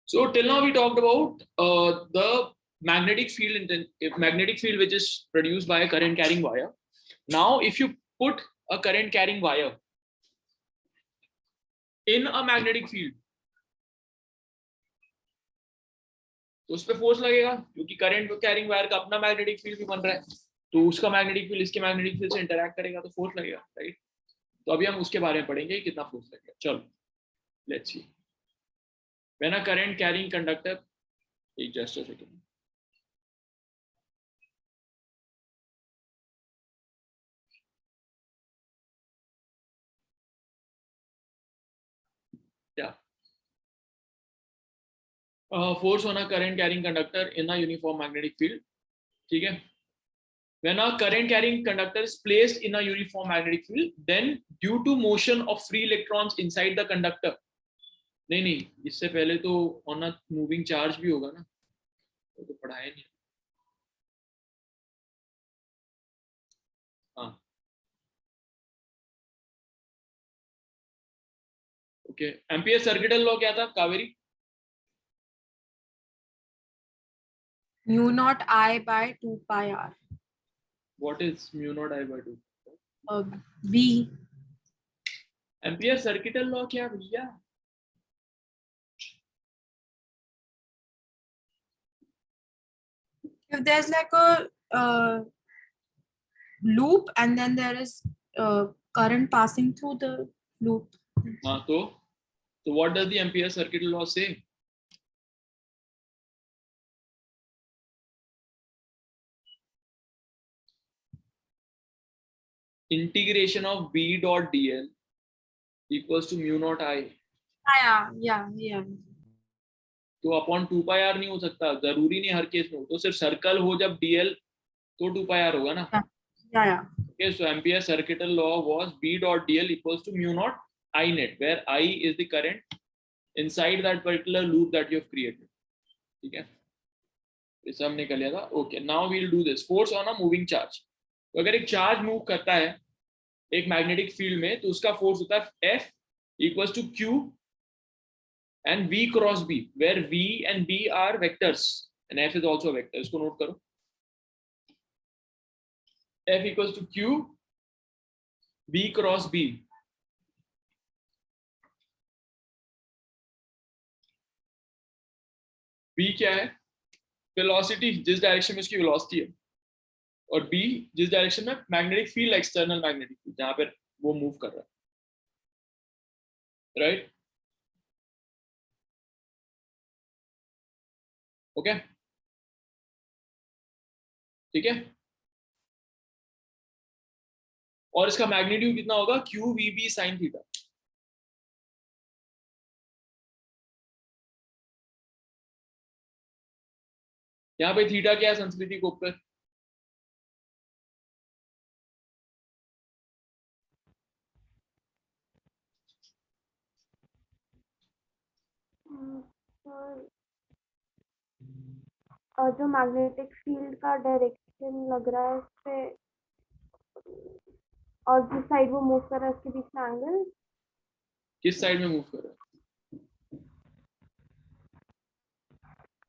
So till now we talked about the magnetic field which is produced by a current carrying wire. Now if you put a current carrying wire in a magnetic field, तो उस पे force लगेगा क्योंकि current carrying wire का अपना magnetic field भी बन रहा है, तो उसका मैग्नेटिक फील्ड इसके मैग्नेटिक फील्ड से इंटरैक्ट करेगा तो फोर्स लगेगा, राइट। तो अभी हम उसके बारे में पढ़ेंगे कितना फोर्स लगेगा। चलो let's see. When a current carrying conductor, एक जस्ट अ सेकंड, क्या force on a current carrying conductor in a uniform magnetic field, ठीक है। When a current carrying conductor is placed in a uniform magnetic field, then due to motion of free electrons inside the conductor, नहीं इससे पहले तो on a moving charge भी होगा ना, तो पढ़ाया नहीं। हाँ ओके, एम्पियर सर्किटल लॉ क्या था Kaveri? mu naught I by 2 pi r. What is mu naught I by 2? V. Ampere circuital law क्या भैया? If there's like a loop and then there is current passing through the loop. हाँ तो what does the ampere circuital law say? Integration of B dot dl equals to mu naught I. Yeah. तो upon 2 pi are नहीं हो सकता, जरूरी नहीं हर case में, तो सिर्फ सर्कल हो जब dl तो 2 पाई आर होगा ना। Yeah. Okay, so ampere circuital law was B dot dl equals to mu naught I net, where I is the current inside that particular loop that you have created. ठीक है, इसे हमने कर लिया था। Okay, now we will do this. Force on a moving charge. तो अगर एक चार्ज मूव करता है एक मैग्नेटिक फील्ड में तो उसका फोर्स होता है F equals to Q and V cross B, where V and B are vectors and F is also a vector. इसको नोट करो, F equals to Q V cross B. B क्या है? Velocity, जिस direction में उसकी velocity है, और B जिस डायरेक्शन में magnetic field, external magnetic field जहां पर वो मूव कर रहा है, राइट। ओके ठीक है, और इसका मैग्नीट्यूड कितना होगा? Q v B sine theta. यहाँ पे थीटा क्या है संस्कृति को ऊपर? और जो मैग्नेटिक फील्ड का डायरेक्शन लग रहा है उस पे और जिस साइड वो मूव कर रहा है उसके बीच में एंगल, किस साइड में मूव कर रहा है?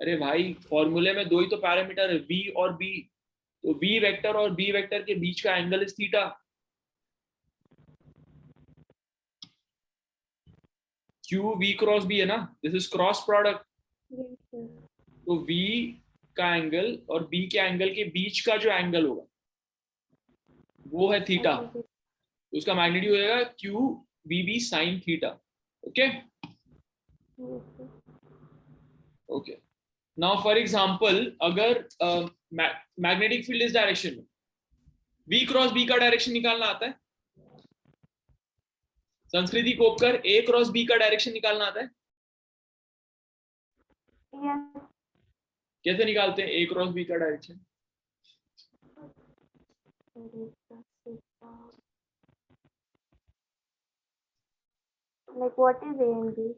अरे भाई फॉर्मूले में दो ही तो पैरामीटर है, v और b, तो v वेक्टर और b वेक्टर के बीच का angle is theta. q v cross b है ना, दिस इज क्रॉस प्रोडक्ट, तो v का एंगल और b के एंगल के बीच का जो एंगल होगा वो है थीटा, तो उसका मैग्नीट्यूड हो जाएगा q v b sine theta. Okay okay, now for example अगर मैग्नेटिक फील्ड इस डायरेक्शन में, v क्रॉस b का डायरेक्शन निकालना आता है संस्कृति कोपकर? a क्रॉस b का डायरेक्शन निकालना आता है? कैसे निकालते हैं a क्रॉस b का direction? like what is A and B?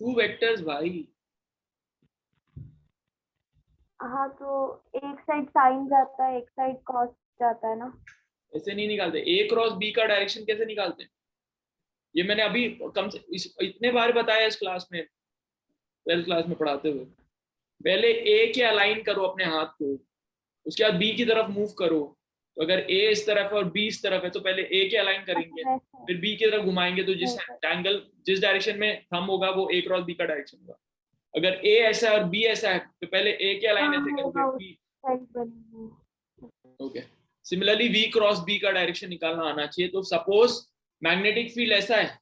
Two vectors भाई। हाँ तो एक साइड साइन जाता है एक साइड कॉस जाता है ना, ऐसे नहीं निकालते। a क्रॉस b का डायरेक्शन कैसे निकालते हैं? ये मैंने अभी कम से इतने बार बताया इस क्लास में, 12th क्लास में पढ़ाते हुए। पहले ए के अलाइन करो अपने हाथ को, उसके बाद बी की तरफ मूव करो। तो अगर ए इस तरफ है और बी इस तरफ है तो पहले ए के अलाइन करेंगे, फिर बी की तरफ घुमाएंगे, तो जिस एंगल जिस डायरेक्शन में थंब होगा वो ए क्रॉस बी का डायरेक्शन होगा। अगर ए ऐसा है और बी ऐसा है तो पहले ए के अलाइन ऐसे करोगे, okay. Similarly v cross B का डायरेक्शन निकालना आना चाहिए। तो सपोज मैग्नेटिक फील्ड ऐसा है,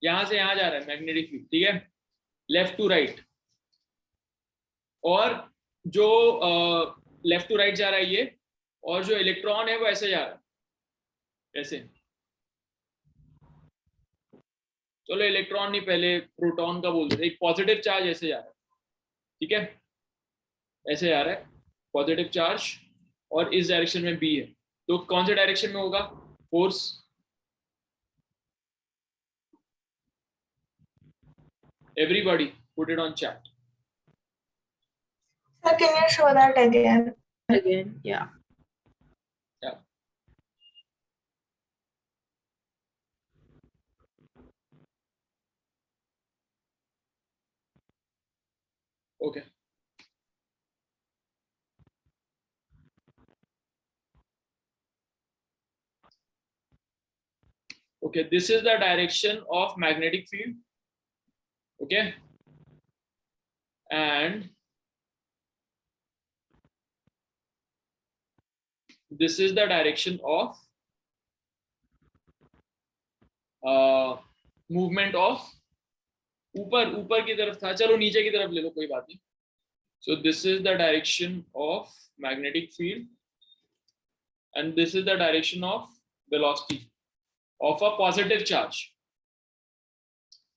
यहां से यहां जा रहा है मैग्नेटिक फील्ड, ठीक है, लेफ्ट टू राइट, और जो लेफ्ट टू राइट जा रहा है ये, और जो इलेक्ट्रॉन है वो ऐसे जा रहा है, ऐसे। चलो इलेक्ट्रॉन नहीं, पहले प्रोटॉन का बोल देते, एक पॉजिटिव चार्ज ऐसे जा रहा है, ठीक है, ऐसे जा रहा है पॉजिटिव चार्ज, और इस डायरेक्शन में बी है, तो कौन से डायरेक्शन में होगा force? Everybody put it on chat. Sir, can you show that again? Again, yeah. Yeah. Okay. Okay, this is the direction of magnetic field. Okay. And this is the direction of movement of, ऊपर की तरफ था, चलो नीचे की तरफ ले लो, कोई बात नहीं। So this is the direction of magnetic field and this is the direction of velocity of a positive charge.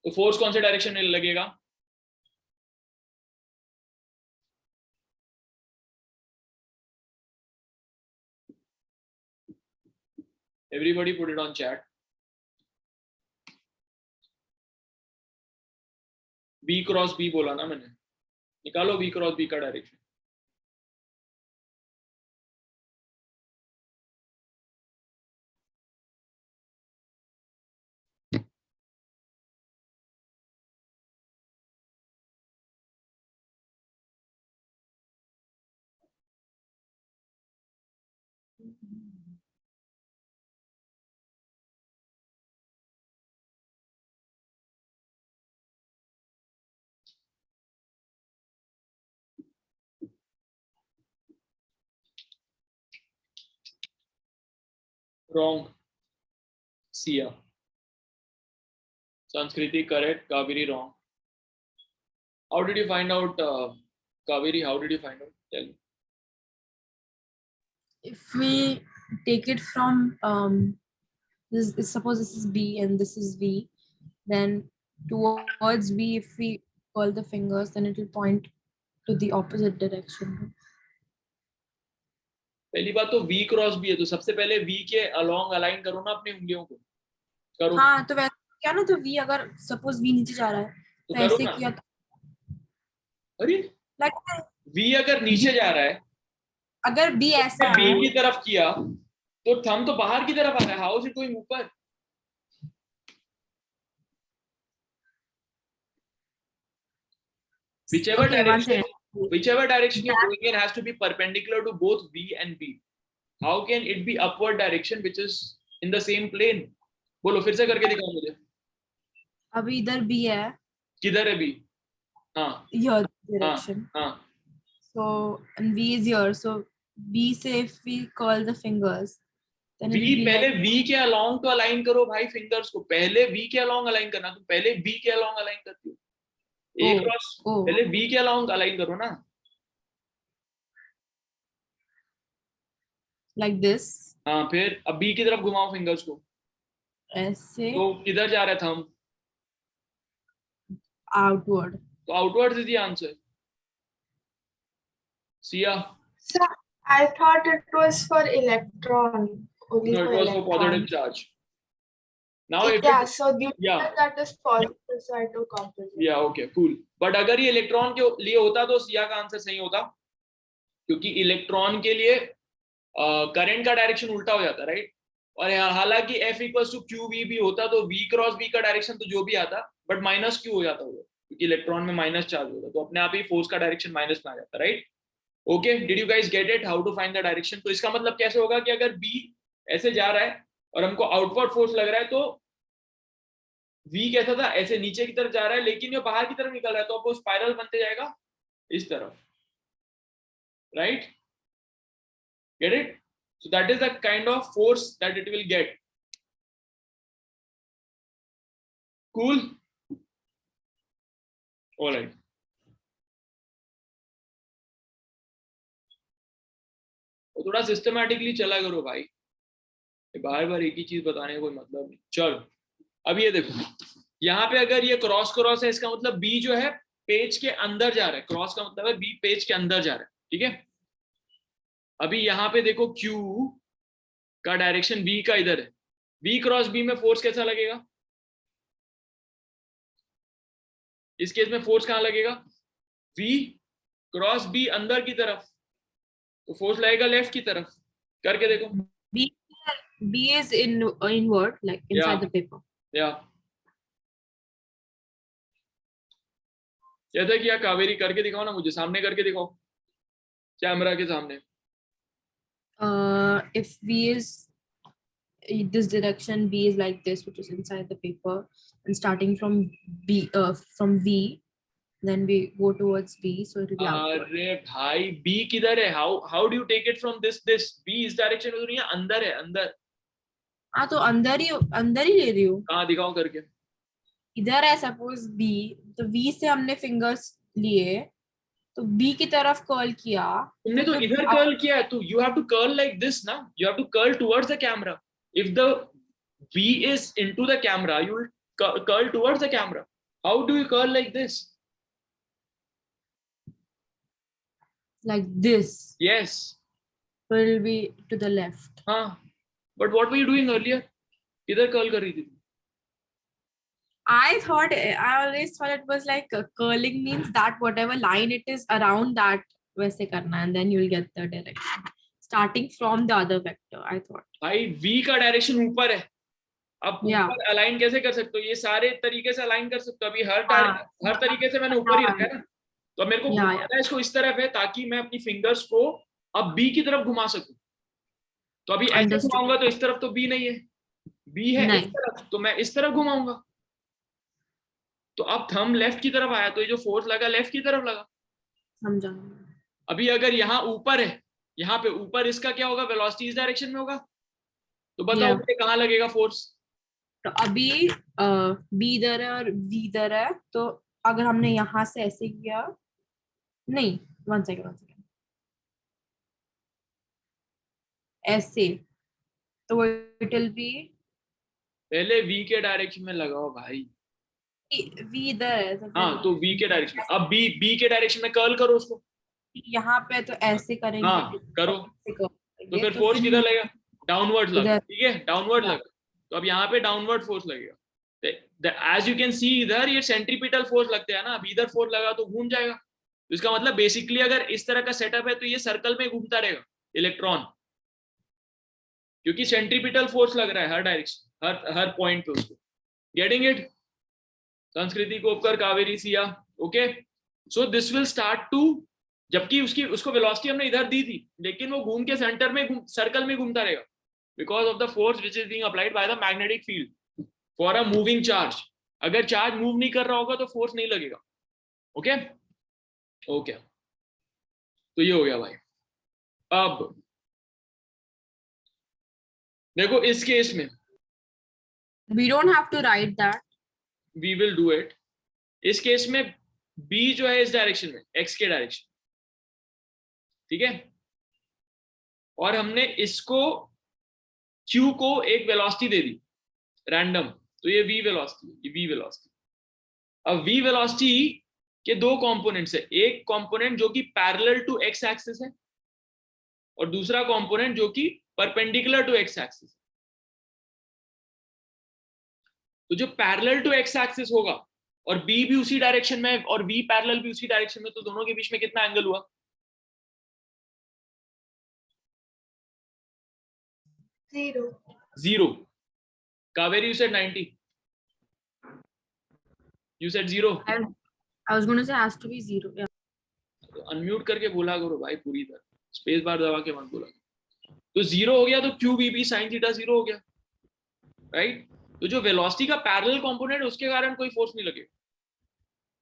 तो फोर्स कौन से डायरेक्शन में लगेगा? Everybody put it on chat. B cross B बोला ना मैंने, निकालो B क्रॉस B का direction. Wrong. Sia. Sanskriti correct. Kaveri wrong. How did you find out, Kaveri? How did you find out? Tell me. If we take it from suppose this is B and this is V, then towards B, if we curl the fingers, then it will point to the opposite direction. पहली बात तो V cross B है, तो सबसे पहले V के along align करो ना अपनी उंगलियों को, करो। हाँ, तो वैसे क्या ना, तो V अगर सपोज V नीचे जा रहा है तो तो करो ऐसे ना। किया तो अरे like V अगर नीचे जा रहा है, अगर B ऐसा B है की तरफ किया तो थंब तो बाहर की तरफ आ रहा है, हाउ इज इट गोइंग ऊपर? Whichever Okay, one direction, second. whichever direction you're going in has to be perpendicular to both V and B. How can it be upward direction which is in the same plane? बोलो फिर से करके दिखाओ मुझे। अभी इधर B है, किधर है B? हाँ here direction. हाँ। So and V is here. So B से if we curl the fingers, then it V will be पहले like, V के अलोंग तो अलाइन करो भाई, फिंगर्स को पहले V के अलोंग अलाइन करना, तुम पहले V के अलोंग अलाइन करती हो। A क्रॉस पहले V के अलोंग अलाइन करो ना, like this. हाँ फिर अब B की तरफ घुमाओ फिंगर्स को, ऐसे तो किधर जा रहा है थंब? outward. तो outwards is the answer. Siya? Sir, I thought it was for electron. Only No, it for was for electron. positive charge. Now if Yeah, it, so the Yeah. that is positive, so I took opposite. yeah, okay, cool. But अगर ये electron के लिए होता तो सिया का answer सही होता, क्योंकि इलेक्ट्रॉन के लिए करंट का डायरेक्शन उल्टा हो जाता, राइट? और हालांकि F = QV भी होता तो V क्रॉस B का डायरेक्शन तो जो भी आता, बट माइनस Q हो जाता होगा, क्योंकि इलेक्ट्रॉन में माइनस चार्ज होगा, तो अपने आप ही फोर्स का डायरेक्शन माइनस में आ जाता है, right? Okay, did you guys get it how to find the direction? तो इसका मतलब कैसे होगा कि अगर बी ऐसे जा रहा है और हमको आउटवर्ड फोर्स लग रहा है, तो वी कैसा था, ऐसे नीचे की तरफ जा रहा है, लेकिन ये बाहर की तरफ निकल रहा है, तो अब वो स्पाइरल बनते जाएगा इस तरफ, right? Get it? So that is the kind of force that it will get. Cool? All right. तो थोड़ा सिस्टमैटिकली चला करो भाई, बार बार एक ही चीज बताने का कोई मतलब नहीं. चलो अब ये देखो, यहाँ पे अगर ये क्रॉस क्रॉस है, इसका मतलब बी जो है पेज के अंदर जा रहा है. क्रॉस का मतलब है बी पेज के अंदर जा रहा है, ठीक है? अभी यहाँ पे देखो क्यू का डायरेक्शन बी का इधर है. बी क्रॉस बी में फोर्स कैसा लगेगा? इस केस में फोर्स कहाँ लगेगा? वी क्रॉस बी अंदर की तरफ, तो फोर्स लगेगा लेफ्ट की तरफ. करके देखो. B B is inward, like inside Yeah. the paper. या कैसे किया कावेरी? करके दिखाओ ना मुझे, सामने करके दिखाओ, कैमरा के सामने. If V is this direction, B is like this, which is inside the paper, and starting from from V, then we go towards B, so it will be outward. अरे भाई बी किधर है? How do you take it from this B इस direction में तो नहीं है, अंदर है, अंदर. हाँ तो अंदर ही ले रही हूँ. कहाँ दिखाओ करके. इधर है सपोज B, तो V से हमने फिंगर्स लिए, तो B की तरफ कर्ल किया. तुमने तो इधर कर्ल किया है, तो you have to curl like this ना, you have to curl towards the camera. If the B is into the camera, you will curl towards the camera. How do you curl like this? like this, yes. so it will be to the left. हाँ, but what were you doing earlier? किधर curl कर रही थी? I always thought it was like curling means that whatever line it is around that वैसे करना, and then you'll get the direction starting from the other vector. I thought. भाई v का direction ऊपर है, अब Yeah. ऊपर align कैसे कर सकते हो? ये सारे तरीके से अलाइन कर सकते हो. अभी हर हाँ. हर तरीके से मैंने ऊपर ही रखा है ना, तो मेरे को Yeah, घुमाना है इसको इस तरफ है, ताकि मैं अपनी फिंगर्स को अब बी की तरफ घुमा सकूं. तो अभी ऐसे Understood. घुमाऊंगा तो इस तरफ तो बी नहीं है, बी है इस नहीं. तरफ, तो मैं इस तरफ घुमाऊंगा. तो अब थंब लेफ्ट की तरफ आया, तो ये जो फोर्स लगा लेफ्ट की तरफ लगा. समझा. अभी अगर यहाँ ऊपर है, यहाँ पे ऊपर, इसका क्या होगा? वेलोसिटी इस डायरेक्शन में होगा, तो बताओ Yeah. मुझे कहाँ लगेगा फोर्स? तो अभी B इधर है और V इधर है, तो अगर हमने यहाँ से ऐसे किया, नहीं, one second, ऐसे, तो वो it will be पहले v के डायरेक्शन में लगाओ भाई. V इधर है, तो हाँ, फिर तो v के डायरेक्शन में. अब b के डायरेक्शन में कर्ल करो उसको. यहाँ पे तो ऐसे करेंगे. हाँ, करो. ऐसे करेंगे, तो फिर फोर्स किधर लगेगा? डाउनवर्ड लगा, इधर. ठीक है, डाउनवर्ड हाँ. लगा. तो अब यहाँ पे डाउनवर्ड फोर्स लगेगा. एज यू कैन सी इधर ये सेंट्रीपिटल फोर्स लगते हैं ना. अब इधर फोर्स लगा तो घूम जाएगा. तो इसका मतलब बेसिकली अगर इस तरह का सेटअप है, तो ये सर्कल में घूमता रहेगा इलेक्ट्रॉन, क्योंकि सेंट्रीपिटल फोर्स लग रहा है हर डायरेक्शन, हर पॉइंट पे उसको. Getting it? Sanskriti Kopkar, Kaveri Siya. Okay, so this will start to, जबकि उसको वेलोसिटी हमने इधर दी थी, लेकिन वो घूम के सेंटर में सर्कल में घूमता रहेगा, because of the force which is being applied by the magnetic field for a moving charge. अगर चार्ज मूव नहीं कर रहा होगा तो फोर्स नहीं लगेगा. ओके ओके, तो ये हो गया भाई. अब देखो इस केस में we don't have to write that. We will do it. इस केस में बी जो है इस डायरेक्शन में, एक्स के डायरेक्शन, ठीक है, और हमने इसको क्यू को एक वेलोसिटी दे दी रैंडम, तो ये वी वेलोसिटी. अब वी वेलोसिटी के दो कंपोनेंट्स है. एक कंपोनेंट जो कि पैरेलल टू एक्स एक्सिस है, और दूसरा कंपोनेंट जो कि परपेंडिकुलर टू एक्स एक्सिस. तो जो पैरेलल टू एक्स एक्सिस होगा और बी भी उसी डायरेक्शन में और वी पैरेलल भी उसी डायरेक्शन में, तो दोनों के बीच में कितना एंगल हुआ? 0. Kaveri, you said 90. You said 0. I was going to say has to be 0. Yeah. तो अनम्यूट करके बोला करो भाई, पूरी तरह स्पेस बार दबा के मत बोला। तो 0 हो गया तो q v B sine theta 0 हो गया, राइट। तो जो वेलोसिटी का पैरेलल कंपोनेंट उसके कारण कोई फोर्स नहीं लगेगा,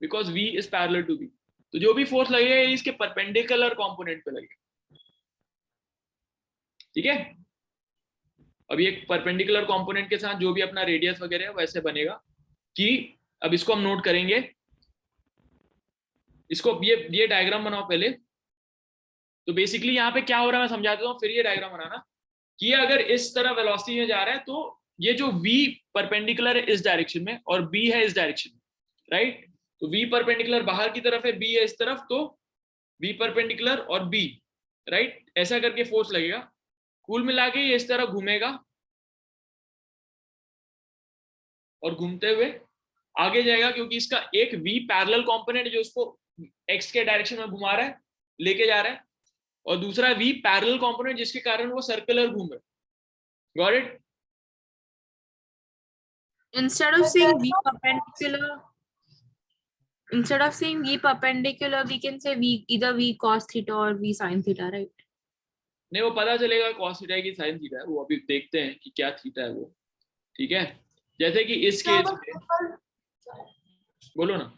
because v is parallel to v। तो जो भी फोर्स लगेगा ये इसके परपेंडिकुलर कंपोनेंट पे लगेगा, ठीक है। अब ये परपेंडिकुलर कंपोनेंट के साथ जो भी अपना रेडियस वगैरह है वैसे बनेगा कि अब इसको हम नोट करेंगे। इसको ये डायग्राम बनाओ पहले। तो बेसिकली यहाँ पे क्या हो रहा है मैं समझा देता हूँ, फिर ये डायग्राम बनाना। कि अगर इस तरह वेलोसिटी में जा रहा है तो ये जो v परपेंडिकुलर है इस डायरेक्शन में और b है इस डायरेक्शन में, राइट। तो v परपेंडिकुलर बाहर की तरफ है, b है इस तरफ, तो v परपेंडिकुलर और b, राइट, ऐसा करके फोर्स लगेगा। कुल मिला के ये इस तरह घूमेगा और घूमते हुए आगे जाएगा, क्योंकि इसका एक v पैरेलल कंपोनेंट जो उसको x के डायरेक्शन में घुमा रहा है, लेके जा रहा है, और दूसरा v पैरेलल कंपोनेंट जिसके कारण वो सर्कुलर घूम रहा है। Got it? Instead of saying v perpendicular, we can say either v cos theta or v sin theta, right? नहीं, वो पता चलेगा cos थीटा है कि sin थीटा है, वो अभी देखते हैं कि क्या थीटा है वो, ठीक है। जैसे कि इस केस में, बोलो ना।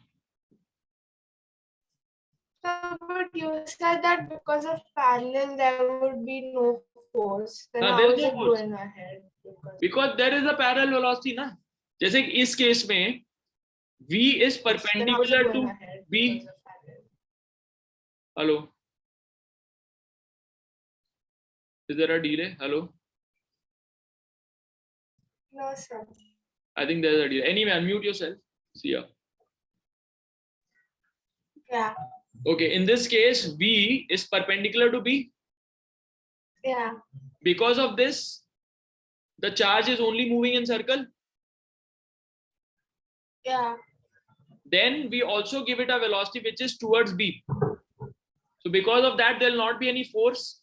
But you said that because of parallel there would be no force. Then हाँ, how there is is no it force. going ahead? Because there is a parallel velocity ना। जैसे कि इस केस में v is perpendicular to b। Hello, is there a delay? Hello, No, sir. I think there is a delay. Anyway, unmute yourself. See ya. Yeah. Okay, in this case v is perpendicular to b. Yeah. Because of this the charge is only moving in circle. Yeah. Then we also give it a velocity which is towards b. So because of that there will not be any force.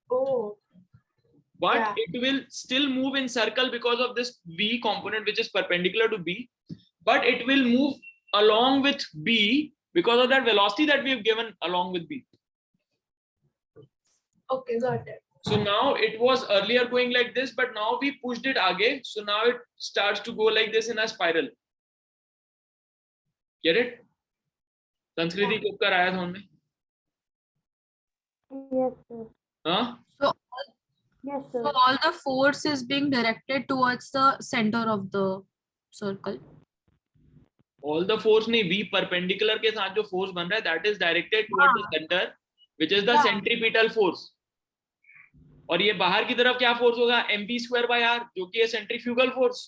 Oh. But Yeah. it will still move in circle because of this v component which is perpendicular to b, but it will move along with b because of that velocity that we have given along with b. Okay, got it. So now it was earlier going like this, but now we pushed it again, so now it starts to go like this in a spiral. Get it? संस्कृति कब कर आया था उनमें? Yes, sir. हाँ? Yes, sir. So all the force is being directed towards the center of the circle. All the force नहीं, v perpendicular के साथ जो force बन रहा है that is directed towards the center, which is the Yeah. centripetal force. और ये बाहर की तरफ क्या force होगा? mv square by r, जो कि है centrifugal force.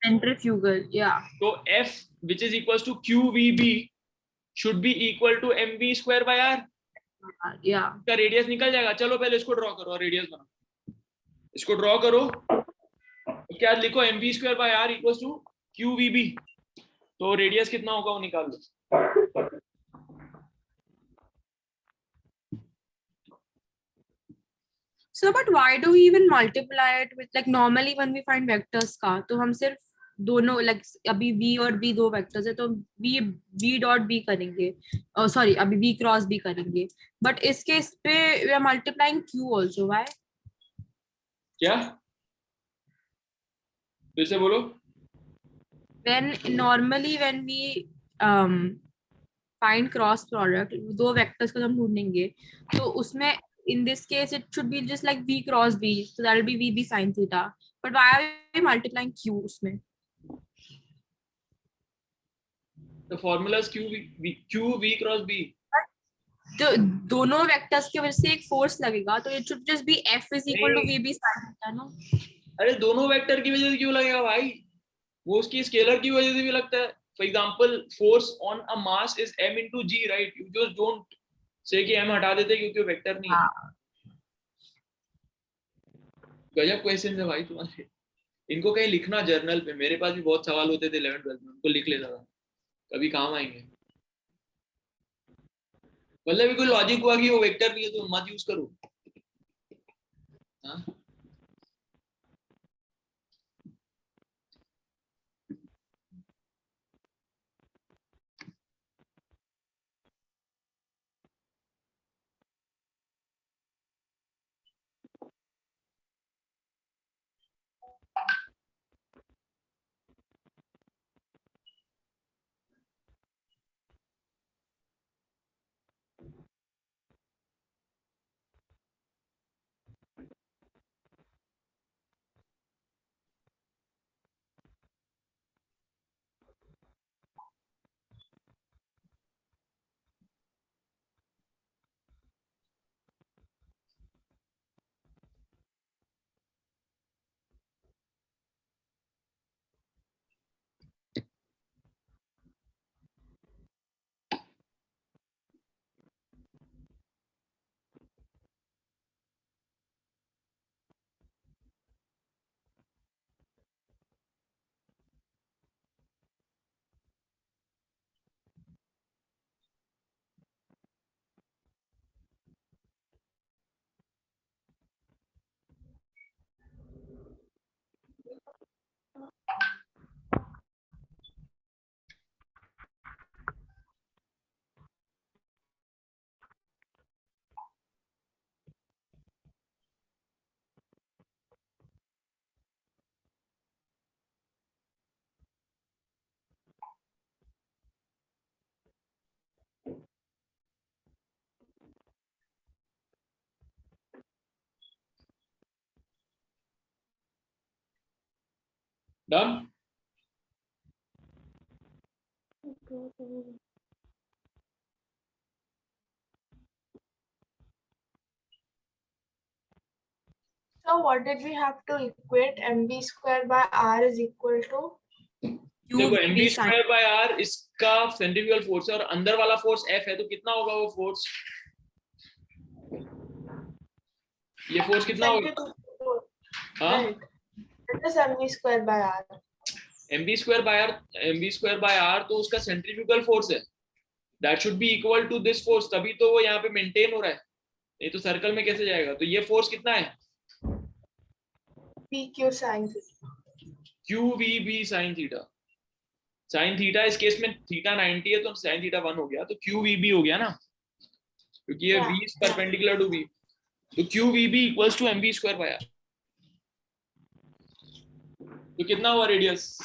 Centrifugal, yeah. तो F which is equals to QVB should be equal to mv square by r. Yeah. इसका रेडियस निकल जाएगा। चलो पहले इसको ड्रॉ करो और रेडियस बनाओ। इसको ड्रॉ करो, तो क्या लिखो mv square by r equals to QVB। तो रेडियस कितना होगा वो निकाल लो। So but why do we even multiply it with, like normally when we find vectors का तो हम सिर्फ दोनों, like अभी v और b दो vectors है तो v dot b करेंगे, sorry अभी v cross b करेंगे, but इस केस पे we are multiplying q also. Why? क्या? फिर से बोलो। When normally when we find cross product, दो vectors को हम ढूंढेंगे तो उसमें in this case it should be just like v cross b, so that will be vb sin theta, but why are we multiplying q उसमें? The formula is QV cross B. तो दोनों vectors की वजह से एक force लगेगा तो it should just be f is equal to vb sin theta, no? अरे दोनों वेक्टर की वजह से क्यों लगेगा भाई? वो उसकी स्केलर की वजह से भी लगता है। For example, force on a mass is m into g, right? You just don't say कि m हटा देते क्योंकि वो वेक्टर नहीं है। गजब क्वेश्चन है भाई तुम्हारे। इनको कहीं लिखना जर्नल पे। मेरे पास भी बहुत सवाल होते थे 11th 12th में, उनको लिख लेता था, कभी काम आएंगे। मतलब भी कोई लॉजिक हुआ कि वो वेक्टर नहीं है तो मत यूज करो। हाँ? Done. So what did we have to equate? mv square by r is equal to? देखो m v sin square by r इसका सेंट्रीफ्यूगल फोर्स है और अंदर वाला फोर्स एफ है, तो कितना होगा वो फोर्स? ये फोर्स कितना होगा? Centrifugal. हाँ, Right. That is mv square by r. M v square by r तो उसका सेंट्रीफ्यूगल फोर्स है, that should be equal to this force, तभी तो वो यहाँ पे मेंटेन हो रहा है, नहीं तो सर्कल में कैसे जाएगा? तो ये फोर्स कितना है? pq sin theta. Q v B sine theta. Sine theta इस केस में थीटा 90 है तो साइन थीटा 1 हो गया, तो क्यू वी बी हो गया ना, क्योंकि ये Yeah. v इज परपेंडिकुलर टू v, तो q v B equals to m v square by r. तो कितना हुआ रेडियस?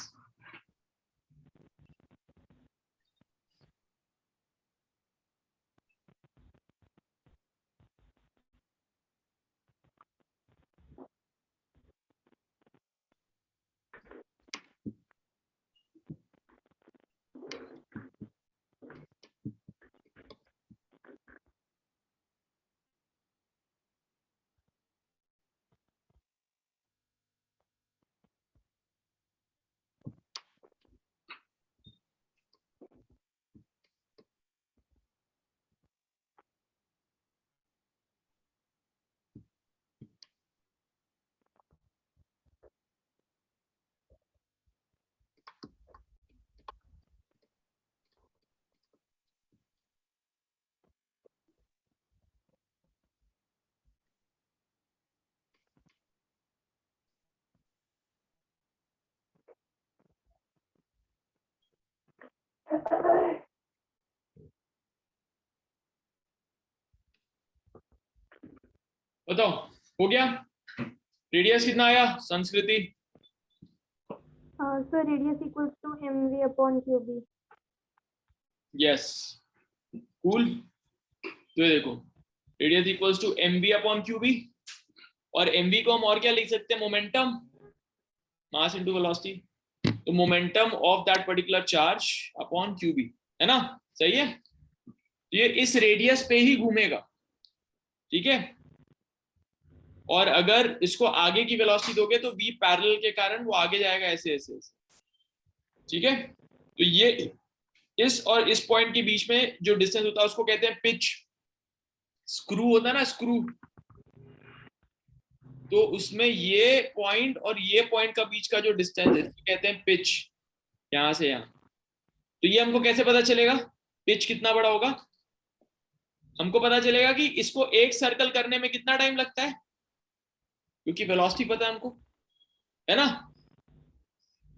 बताओ, हो गया? रेडियस कितना आया Sanskriti? Sir radius equals to mv अपॉन qb। Yes, cool. तो ये देखो, radius equals to m v upon q B, और एम बी को हम और क्या लिख सकते हैं? मोमेंटम, मास इनटू वेलोसिटी, तो momentum of that particular charge upon q B, है ना? सही है, तो ये इस रेडियस पे ही घूमेगा, ठीक है? और अगर इसको आगे की वेलोसिटी दोगे तो v पैरेलल के कारण वो आगे जाएगा ऐसे ऐसे ऐसे, ठीक है? तो ये इस और इस पॉइंट के बीच में जो डिस्टेंस होता है उसको कहते हैं पिच। स्क्रू होता है ना, स्क्रू, तो उसमें ये पॉइंट और ये पॉइंट का बीच का जो डिस्टेंस है इसको कहते हैं पिच, यहां से यहां। तो ये हमको कैसे पता चलेगा पिच कितना बड़ा होगा? हमको पता चलेगा कि इसको एक सर्कल करने में कितना टाइम लगता है, क्योंकि वेलोसिटी पता है हमको, है ना,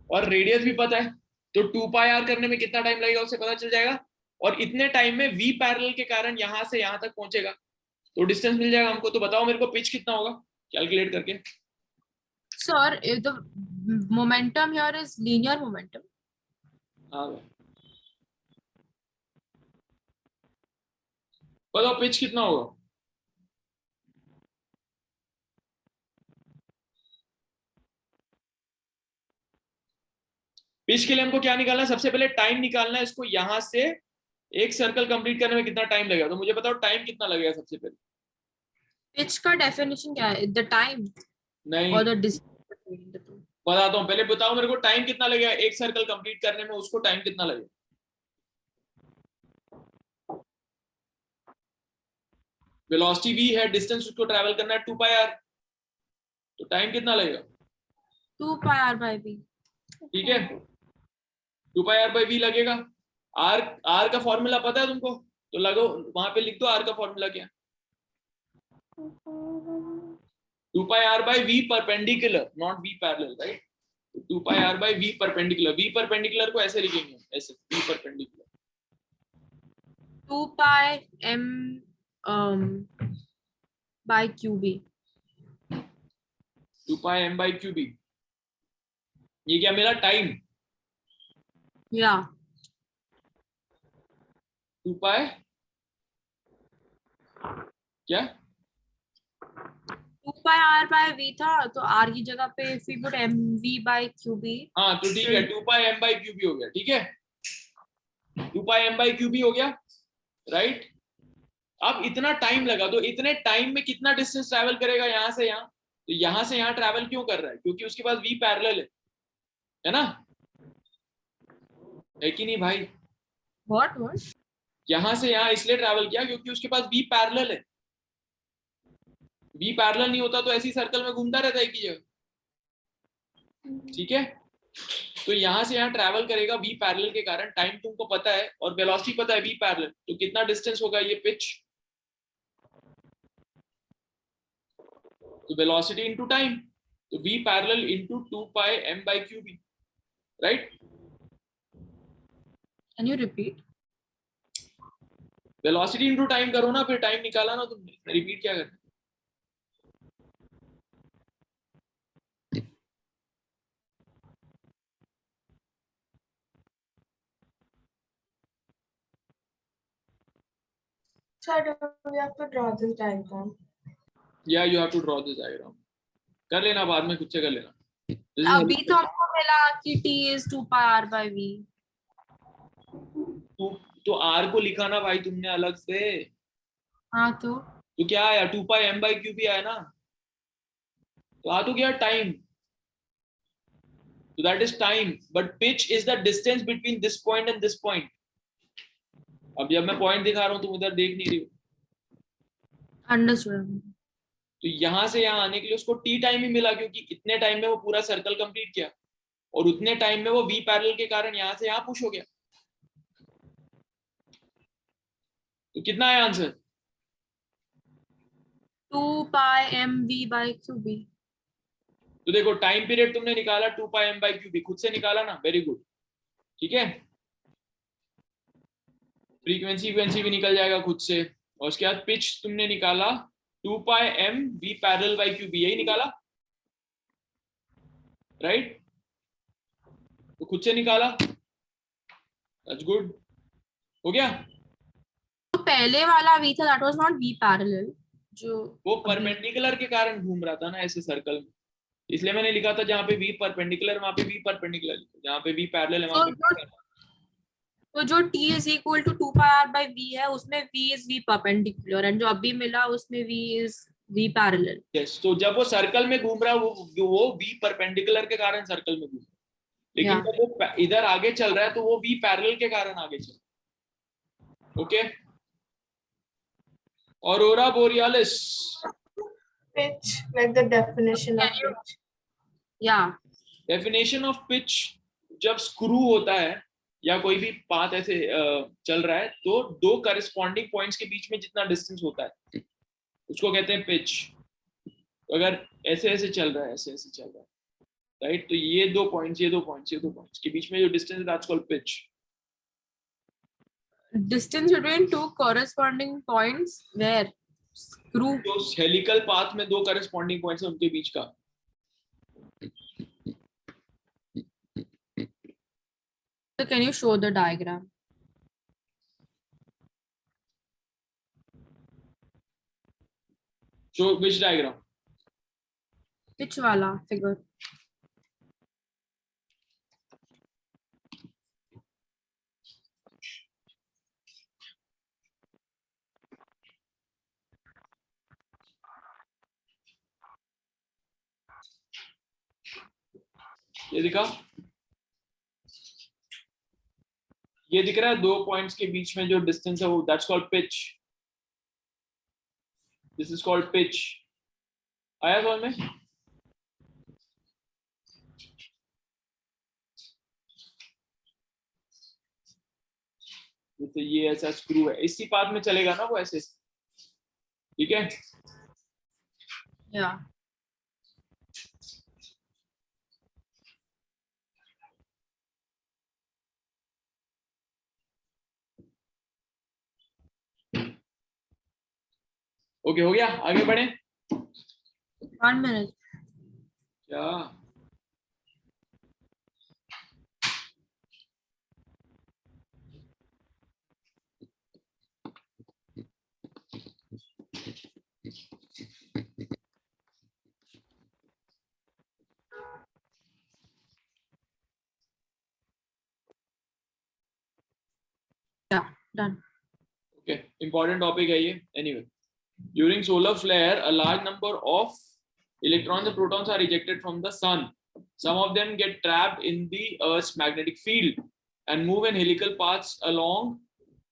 और रेडियस भी पता है, तो 2 पाई आर करने में कितना टाइम लगेगा उससे पता चल जाएगा, और इतने टाइम में v पैरेलल के कारण यहां से यहां तक पहुंचेगा, तो डिस्टेंस मिल जाएगा हमको। तो बताओ मेरे को पिच कितना होगा कैलकुलेट करके। Sir, if the momentum here is linear momentum. हाँ बताओ पिच कितना होगा? पिच के लिए हमको क्या निकालना है? सबसे पहले टाइम निकालना है, इसको यहां से एक सर्कल कंप्लीट करने में कितना टाइम लगेगा, तो मुझे बताओ टाइम कितना लगेगा सबसे पहले। Pitch का definition क्या है? The time नहीं, or the distance between the two. बताता हूँ, पहले बताओ मेरे को टाइम कितना लगेगा एक सर्कल कंप्लीट करने में, उसको टाइम कितना लगेगा? वेलोसिटी v है, डिस्टेंस उसको ट्रैवल करना है 2 पाई आर, तो टाइम कितना लगेगा? 2 pi r by v. ठीक है, 2 पाई आर बाई वी लगेगा। आर, आर का फॉर्मूला पता है तुमको? तो लगो वहां पे लिख दो आर का फॉर्मूला क्या? 2 pi R by V perpendicular, not V parallel, right? 2 pi R by V perpendicular, V perpendicular को ऐसे लिखेंगे, ऐसे V perpendicular 2 pi m by qb. 2 pi M by Q B. ये क्या मिला? टाइम। Yeah. 2 पाई क्या? 2 pi r by v था, तो r की जगह पे if we put mv by qb, हाँ तो ठीक है, 2 pi m by Q B हो गया, ठीक है, 2 pi m by Q B हो गया, राइट। अब इतना टाइम लगा, तो इतने टाइम में कितना डिस्टेंस ट्रैवल करेगा यहाँ से यहाँ, तो यहाँ से यहाँ ट्रैवल क्यों कर रहा है, क्योंकि उसके पास v पैरेलल है ना, है कि नहीं भाई। what यहाँ से यहाँ इसलिए ट्रैवल किया क्योंकि उसके पास v पैरेलल है, v पैरेलल नहीं होता तो ऐसी सर्कल में घूमता रहता है कि जगह, ठीक है। तो यहाँ से यहाँ ट्रैवल करेगा v पैरेलल के कारण, टाइम तुमको पता है और वेलोसिटी पता है v पैरेलल, तो कितना डिस्टेंस होगा ये पिच, तो वेलोसिटी इनटू टाइम, तो v parallel into 2 pi m by q B, right. can you repeat? Velocity into time करो ना, फिर टाइम निकाला ना तुमने, रिपीट क्या करना। So we have to draw this diagram. या you have to draw this diagram, कर लेना बाद में, खुद से कर लेना। This is अभी तो हमको मिला कि t is 2 pi r by v। तो r को लिखा ना भाई तुमने अलग से, हाँ तो क्या आया, 2 pi m by Q B आया ना, तो आ तो गया time, so that is time, but pitch is the distance between this point and this point। अब जब मैं पॉइंट दिखा रहा हूँ तुम उधर देख नहीं रही हो, अंडरस्टूड। तो यहां से यहाँ आने के लिए उसको टी टाइम ही मिला, क्योंकि इतने टाइम में वो पूरा सर्कल कंप्लीट किया, और उतने टाइम में वो वी पैरेलल के कारण यहाँ से यहाँ पुश हो गया। तो कितना है answer, 2 pi m v by q b। तो देखो टाइम पीरियड तुमने निकाला 2 pi m by Q B, खुद से निकाला ना, वेरी गुड, ठीक है। फ्रीक्वेंसी भी निकल जाएगा खुद से, और उसके बाद पिच तुमने निकाला 2 pi m v parallel by Q B, यही निकाला, राइट, तो खुद से निकाला, दैट्स गुड, हो गया। तो पहले वाला v था, that was not v parallel, जो वो परपेंडिकुलर के कारण घूम रहा था ना ऐसे सर्कल में, इसलिए मैंने लिखा था जहाँ पे v परपेंडिकुलर वहां पे v परपेंडिकुलर लिखो, जहाँ पे v पैरेलल है वहां पे। तो जो t is equal to 2 pi r by v है, उसमें v is v perpendicular, and जो अभी मिला उसमें v is v parallel। Yes, तो जब वो सर्कल में घूम रहा है वो v परपेंडिकुलर के कारण सर्कल में घूम रहा है, लेकिन Yeah. जब वो इधर आगे चल रहा है तो वो v पैरेलल के कारण आगे चल रहा है, okay. Aurora borealis, Pitch, like the definition of pitch. Yeah. Definition of pitch, जब स्क्रू होता है या कोई भी पाथ ऐसे चल रहा है, तो दो करस्पॉन्डिंग पॉइंट्स के बीच में जितना डिस्टेंस होता है उसको कहते हैं पिच। अगर ऐसे ऐसे चल रहा है, ऐसे ऐसे चल रहा है, राइट, तो ये दो पॉइंट्स के बीच में जो डिस्टेंस है that's called pitch. Distance between two corresponding points where screw। जो हेलिकल पाथ में दो करस्पॉन्डिंग पॉइंट्स हैं उनके बीच का, So can you show the diagram? So which diagram, Which वाला figure? ये दिखा, ये दिख रहा है, दो पॉइंट्स के बीच में जो डिस्टेंस है वो that's called pitch, this is called pitch. आया समझ में, जैसे ये ऐसा स्क्रू है, इसी पाथ में चलेगा ना वो ऐसे, ठीक है। Yeah. ओके, हो गया, आगे बढ़े। 1 minute. क्या Done. Okay, important topic है ये. Anyway, during solar flare, a large number of electrons and protons are ejected from the sun. Some of them get trapped in the Earth's magnetic field and move in helical paths along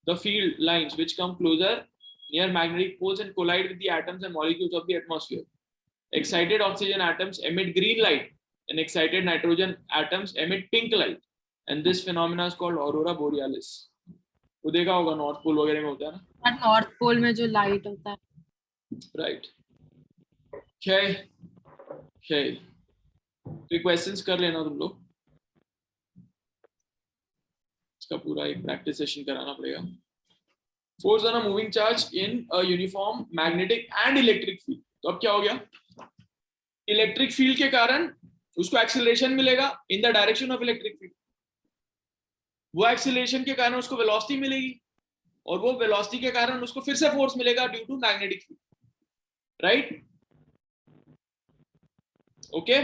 the field lines, which come closer near magnetic poles and collide with the atoms and molecules of the atmosphere. Excited oxygen atoms emit green light, and excited nitrogen atoms emit pink light. And this phenomena is called aurora borealis. वो देखा होगा north pole वगैरह में होता है ना. North pole में जो लाइट होता है. राइट. Okay. तो क्वेश्चंस कर लेना तुम लोग. इसका पूरा एक प्रैक्टिस सेशन कराना पड़ेगा. Force on a moving charge in a uniform magnetic and electric field. तो अब क्या हो गया? इलेक्ट्रिक फील्ड के कारण उसको एक्सेलरेशन मिलेगा in the direction of electric field. वो एक्सेलरेशन के कारण उसको वेलोसिटी मिलेगी, और वो वेलोसिटी के कारण उसको फिर से फोर्स मिलेगा due to magnetic field. Right. Okay.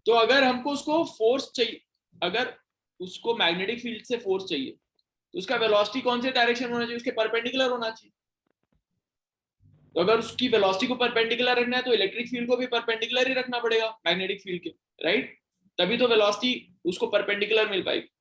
तो अगर हमको उसको फोर्स चाहिए, अगर उसको मैग्नेटिक फील्ड से फोर्स चाहिए, तो उसका वेलोसिटी कौन से डायरेक्शन होना चाहिए? उसके परपेंडिकुलर होना चाहिए. तो अगर उसकी वेलोसिटी को परपेंडिकुलर रखना है तो इलेक्ट्रिक फील्ड को भी परपेंडिकुलर ही रखना पड़ेगा मैग्नेटिक फील्ड के. राइट. तभी तो वेलोसिटी उसको परपेंडिकुलर मिल पाएगी.